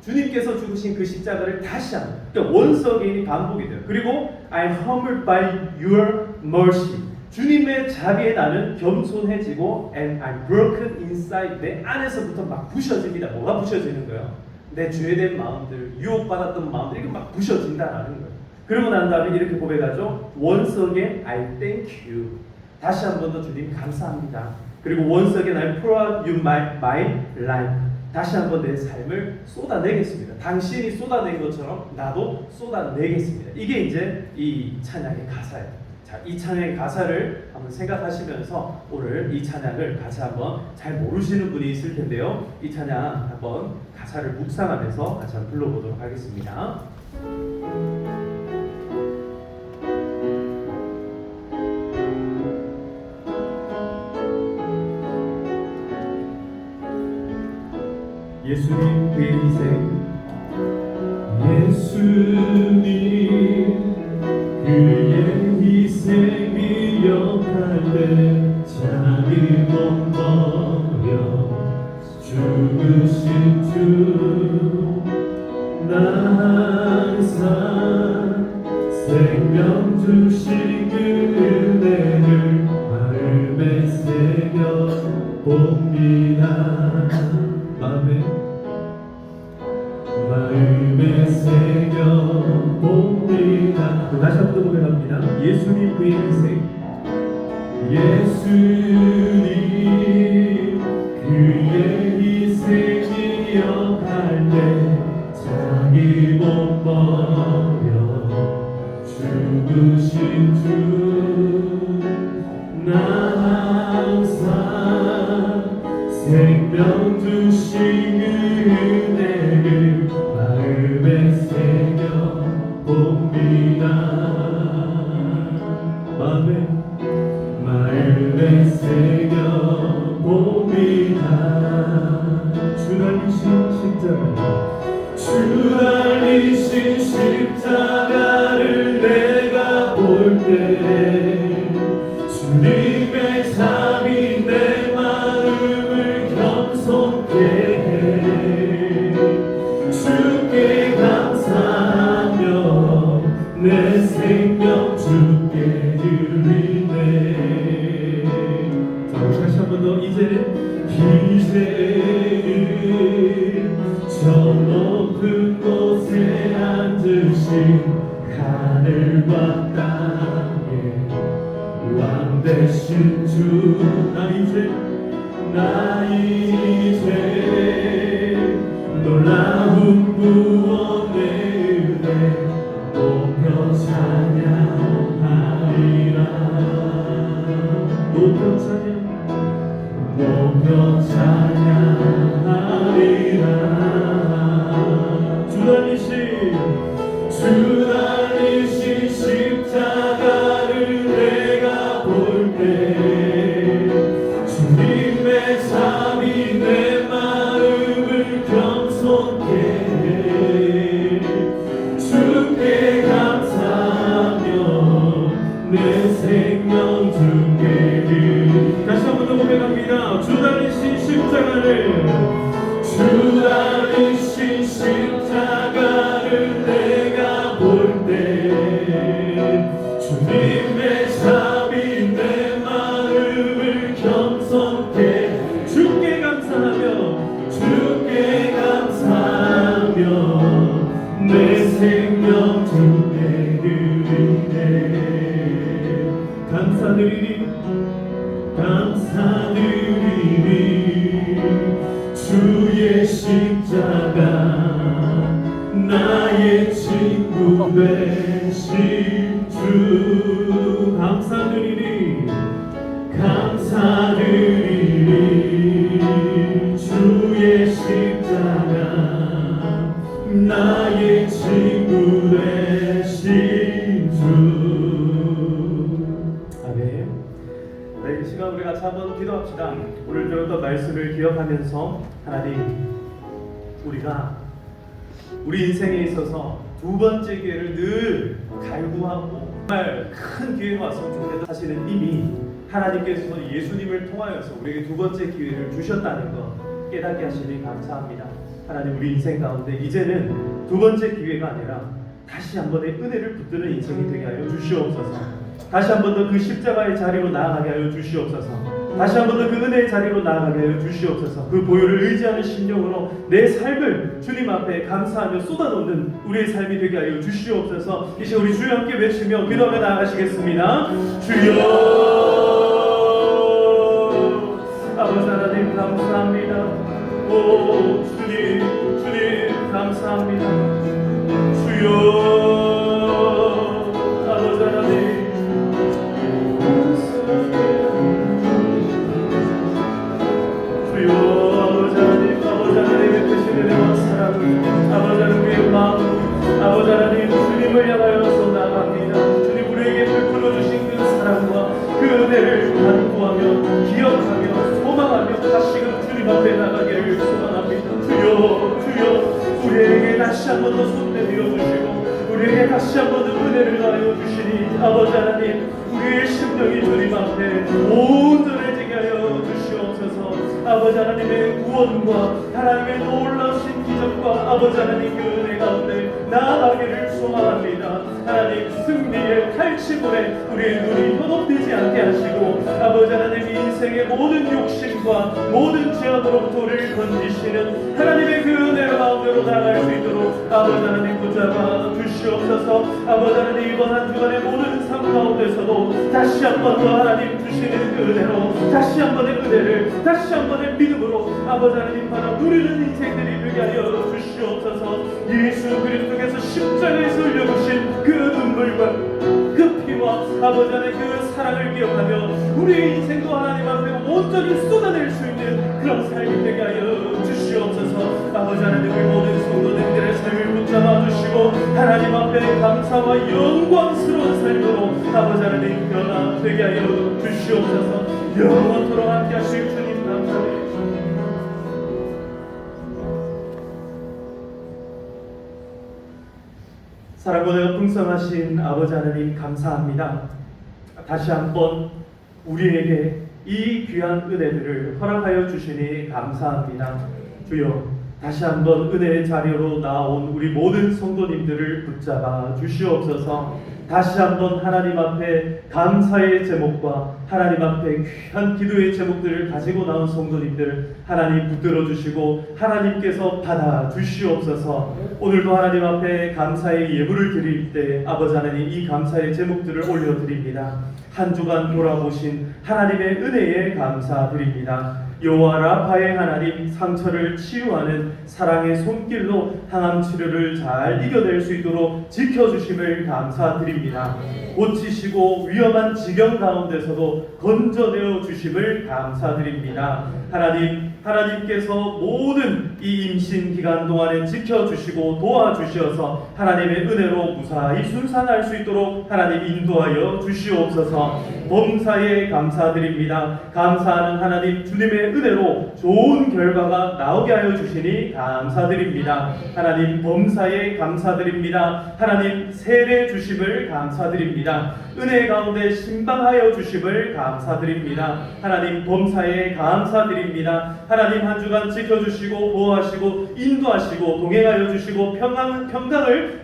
주님께서 죽으신 그 십자가를 다시 한번, 그러니까 once again이 반복이 돼요. 그리고 I'm humbled by your mercy. 주님의 자비에 나는 겸손해지고 and I'm broken inside. 내 안에서부터 막 부셔집니다. 뭐가 부셔지는 거예요? 내 죄된 마음들, 유혹받았던 마음들, 이게 막 부셔진다라는 거예요. 그러고 난 다음에 이렇게 고백하죠. Once again I thank you. 다시 한 번 더 주님 감사합니다. 그리고 once again I pour out you my life. 다시 한 번 내 삶을 쏟아내겠습니다. 당신이 쏟아낸 것처럼 나도 쏟아내겠습니다. 이게 이제 이 찬양의 가사예요. 자, 이 찬양의 가사를 한번 생각하시면서 오늘 이 찬양을 같이 한번, 잘 모르시는 분이 있을 텐데요, 이 찬양 한번 가사를 묵상하면서 같이 한번 불러보도록 하겠습니다. 예수님 그의 희생, 예수님 그의 희생 기억할 때 자기 몸 버려 죽으신 주, 나 항상 생명 주신 그 은혜를 마음에 새겨 봅니다. 마음에 새겨 봅니다. 다시 한번 고백합니다. 예수님 그의 희생, 예수님 그의 희생 기억할 때 자기 몸 잃어버려 죽으신 주 나 항상 생명 주신 은혜를 마음에 새겨 봅니다. 마음에 새겨 봅니다. 주 달리신 십자가 주 달리신 십자가를 내가 볼 때 주님의 삶이 내 마음을 겸손케 해 주께 감사하며 내 생명 주께 드리네. 자, 우리 다시 한 번 더 이제는 저 높은 곳에 앉으신 하늘과 땅에 왕 되신 주 나 이제 놀라운 구원의 은혜 높여 찬양하리라. 높여 찬양하리라. 주 달리신 십자가를 내가 볼 때 주님의 삶이 내 마음을 겸손케 해 주께 감사하며 내 생명 주께 다시 한 번 더 고백합니다. 주 달리신 십자가를 내가 볼 때 주님의 삶이 내 마음을 겸손케 주께 감사하며 내 생명 주께 드리네. 감사드리니 주의 십자가 나의 친구 되신 주 감사드리니 주의 십자가 나의 친구 되신 주. 아멘. 네, 이 시간 우리 같이 한번 기도합시다. 오늘 들었던 말씀을 기억하면서 하나님, 우리가 우리 인생에 있어서 두 번째 기회를 늘 갈구하고 정말 큰 기회가 왔으면 좋겠다. 사실은 이미 하나님께서 예수님을 통하여서 우리에게 두 번째 기회를 주셨다는 것 깨닫게 하시니 감사합니다. 하나님, 우리 인생 가운데 이제는 두 번째 기회가 아니라 다시 한 번의 은혜를 붙드는 인생이 되게 하여 주시옵소서. 다시 한 번 더 그 십자가의 자리로 나아가게 하여 주시옵소서. 다시 한 번 더 그 은혜의 자리로 나아가게 하여 주시옵소서. 그 보혈을 의지하는 심령으로 내 삶을 주님 앞에 감사하며 쏟아놓는 우리의 삶이 되게 하여 주시옵소서. 이제 우리 주여 함께 외치며 기도하며 나아가시겠습니다. 주여, 아버지 하나님 감사합니다. 오 주님 감사합니다. 주여, 아버지 하나님 주여, 아버지 하나님의 크신 은혜와 사랑, 아버지 하나님의 마음, 아버지 하나님 주님을 향하여서 나아갑니다. 주님, 우리에게 베풀어 주신 그 사랑과 그 은혜를 간구하며 기억하며 소망하며 다시금 주님 앞에 나가기를 소망합니다. 주여, 우리에게 다시 한 번 더 손 내밀어 주시고 우리에게 다시 한 번 더 은혜를 가하여 주시니 아버지 하나님, 우리의 심령이 주님 앞에 온전해지게 하여 주시옵소서. 아버지 하나님의 구원과 하나님의 놀라우신 기적과 아버지 하나님 그 은혜 가운데 나아가기를 소망합니다. 하나님, 승리의 칼치물에 우리의 눈이 현혹되지 않게 하시고 아버지 하나님, 인생의 모든 욕심과 모든 죄악으로부터 우리를 건지시는 하나님의 그 은혜로 마음대로 나아갈 수 있도록 아버지 하나님 붙잡아 주시옵소서. 아버지 하나님, 이번 한 주간의 모든 삶 가운데서도 다시 한 번 더 하나님 주시는 그 은혜로 다시 한 번 번의 은혜를 다시 한 번의 믿음으로 아버지 하나님 받아 누리는 인생들이 되게 하여 주시옵소서. 예수 그리스도께서 십자가에서 흘려주신 그 눈물과 그 피와 아버지 하나님 그 사랑을 기억하며 우리의 인생도 하나님 앞에 온전히 쏟아낼 수 있는 그런 삶이 되게 하여 주시옵소서. 아버지 하나님 우리 모든 성도님들의 삶을 붙잡아 주시고 하나님 앞에 감사와 영광스러운 삶으로 아버지 하나님 변화되게 하여 주시옵소서. 영원토록 함께 하실 주님 감사드립니다. 사랑과 은혜가 풍성하신 아버지 하나님 감사합니다. 다시 한번 우리에게 이 귀한 은혜들을 허락하여 주시니 감사합니다. 주여 다시 한번 은혜의 자리로 나온 우리 모든 성도님들을 붙잡아 주시옵소서. 다시 한번 하나님 앞에 감사의 제목과 하나님 앞에 귀한 기도의 제목들을 가지고 나온 성도님들을 하나님 붙들어 주시고 하나님께서 받아 주시옵소서. 오늘도 하나님 앞에 감사의 예물을 드릴 때 아버지 하나님 이 감사의 제목들을 올려드립니다. 한 주간 돌아보신 하나님의 은혜에 감사드립니다. 여호와 라파의 하나님, 상처를 치유하는 사랑의 손길로 항암 치료를 잘 이겨낼 수 있도록 지켜주심을 감사드립니다. 고치시고 위험한 지경 가운데서도 건져내어 주심을 감사드립니다. 하나님께서 모든 이 임신 기간 동안에 지켜주시고 도와주셔서 하나님의 은혜로 무사히 순산할 수 있도록 하나님 인도하여 주시옵소서. 범사에 감사드립니다. 감사하는 하나님 주님의 은혜로 좋은 결과가 나오게 하여 주시니 감사드립니다. 하나님 범사에 감사드립니다. 하나님 세례 주심을 감사드립니다. 은혜 가운데 신방하여 주심을 감사드립니다. 하나님 범사에 감사드립니다. 하나님 한 주간 지켜주시고 보호하시고 인도하시고 동행하여 주시고 평강을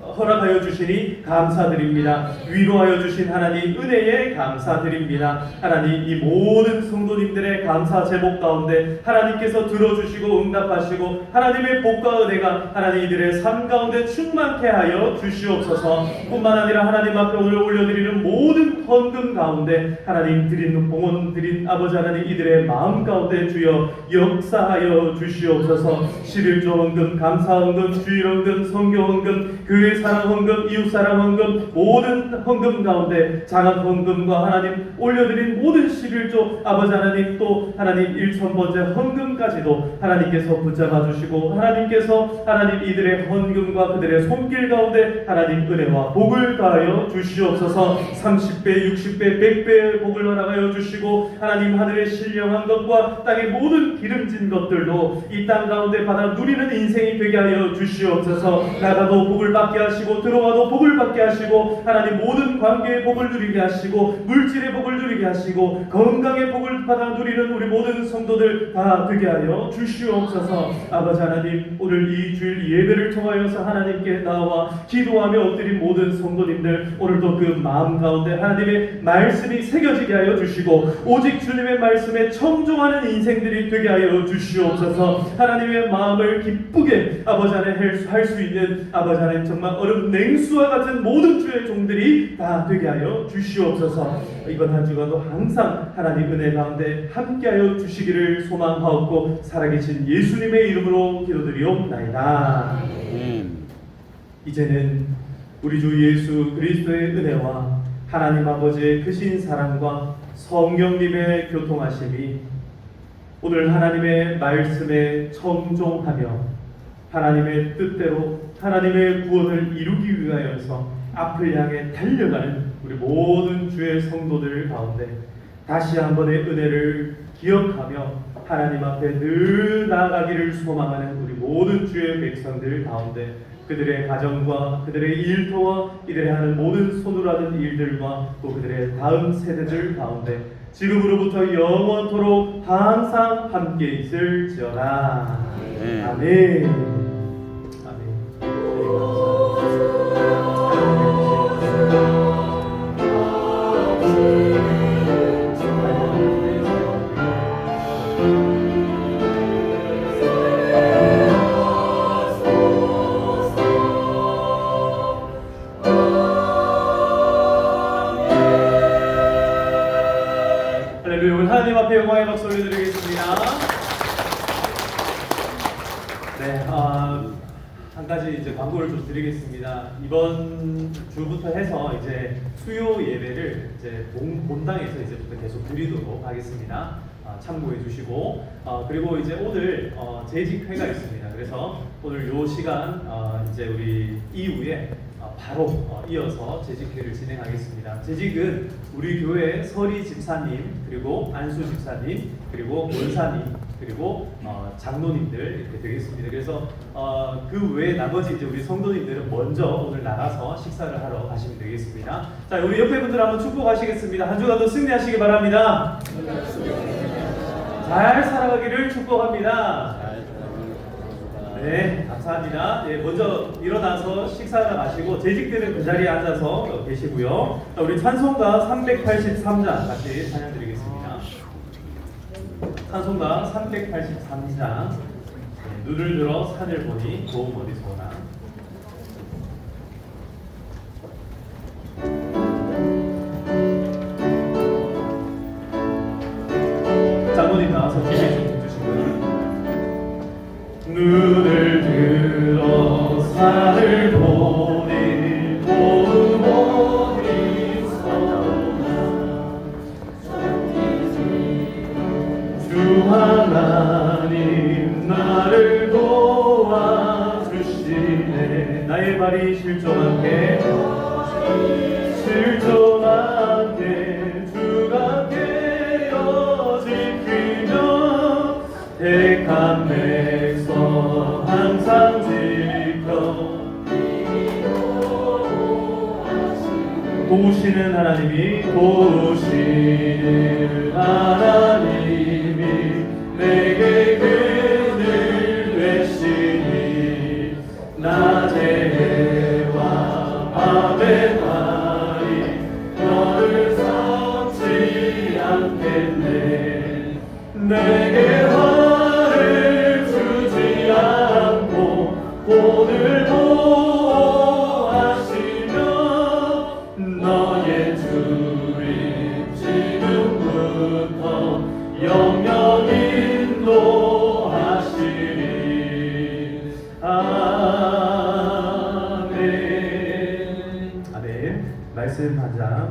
허락하여 주시니 감사드립니다. 위로하여 주신 하나님 은혜에 감사드립니다. 하나님 이 모든 성도님들의 감사 제목 가운데 하나님께서 들어주시고 응답하시고 하나님의 복과 은혜가 하나님 이들의 삶 가운데 충만케 하여 주시옵소서. 뿐만 아니라 하나님 앞에 오늘 올려드리는 모든 헌금 가운데 하나님 드린 봉헌 드린 아버지 하나님 이들의 마음 가운데 주여 역사하여 주시옵소서. 11조 헌금, 감사 헌금, 주일 헌금, 성교 헌금, 교회 사랑 헌금, 이웃 사랑 헌금, 모든 헌금 가운데 장학 헌금과 하나님 올려드린 모든 11조 아버지 하나님 또 하나님 1,000번째 헌금까지도 하나님께서 붙잡아 주시고 하나님께서 하나님 이들의 헌금과 그들의 손길 가운데 하나님 은혜와 복을 다하여 주시옵소서. 30배, 60배, 100배의 복을 허락하여 주시고 하나님 하늘의 신령한 것과 땅의 모든 기름진 것들도 이 땅 가운데 받아 누리는 인생이 되게 하여 주시옵소서. 나가도 복을 받게 하시고 들어와도 복을 받게 하시고 하나님 모든 관계의 복을 누리게 하시고 물질의 복을 누리게 하시고 건강의 복을 받아 누리는 우리 모든 성도들 다 되게 하여 주시옵소서. 아버지 하나님 오늘 이 주일 예배를 통하여서 하나님께 나와 기도하며 엎드린 모든 성도님들 오늘도 그 마음 가운데 하나님의 말씀이 새겨지게 하여 주시고 오직 주님의 말씀에 청종하는 인생들이 되게 하여 주시옵소서. 하나님의 마음을 기쁘게 아버지 하나님 할 수 있는 아버지 하나님 정말 얼음 냉수와 같은 모든 주의 종들이 다 되게 하여 주시옵소서. 이번 한 주간도 항상 하나님 은혜 가운데 함께하여 주시기를 소망하옵고 살아계신 예수님의 이름으로 기도드리옵나이다. 이제는 우리 주 예수 그리스도의 은혜와 하나님 아버지의 크신 사랑과 성령님의 교통하심이 오늘 하나님의 말씀에 청종하며 하나님의 뜻대로 하나님의 구원을 이루기 위하여서 앞을 향해 달려가는 우리 모든 주의 성도들 가운데 다시 한 번의 은혜를 기억하며 하나님 앞에 늘 나아가기를 소망하는 우리 모든 주의 백성들 가운데 그들의 가정과 그들의 일터와 이들의 하는 모든 손으로 하는 일들과 또 그들의 다음 세대들 가운데 지금으로부터 영원토록 항상 함께 있을지어다. 아멘. 할렐루야. 오늘 하나님 앞에 영광의 박수 올려드리겠습니다. 네, 한 가지 이제 광고를 좀 드리겠습니다. 이번 주부터 해서 이제 수요 예배를 이제 본당에서 이제부터 계속 드리도록 하겠습니다. 참고해 주시고, 그리고 이제 오늘 재직회가 있습니다. 그래서 오늘 요 시간 이제 우리 이후에 바로 이어서 재직회를 진행하겠습니다. 재직은 우리 교회 서리 집사님, 그리고 안수 집사님, 그리고 원사님, 그리고 장로님들 이렇게 되겠습니다. 그래서 그 외에 나머지 이제 우리 성도님들은 먼저 오늘 나가서 식사를 하러 가시면 되겠습니다. 자, 우리 옆에 분들 한번 축복하시겠습니다. 한 주간도 승리하시기 바랍니다. 잘 살아가기를 축복합니다. 네, 감사합니다. 네, 먼저 일어나서 식사를 마시고 재직들은 그 자리에 앉아서 계시고요. 자, 우리 찬송가 383장 같이 찬양드리겠습니다. 찬송가 383장. 네, 눈을 들어 산을 보니 도움 어디서 오나. 장로님 나와서 기회 좀 해주시고요. 눈을 들어 산을 보니 도움 어디서 오나. 주 하나님 나를 도와주시네. 나의 발이 실족하게 주가 깨어 지키며 택한 백성 항상 지켜 도우시는 하나님이 내게 그늘 되시니 낮에 해와 밤에 달이 너를 삼지 않겠네. 내게 화를 주지 않고 오늘 보호하시며 너의 주님 지금부터 영영 인도하시리. 아멘. 아멘. 말씀 한 장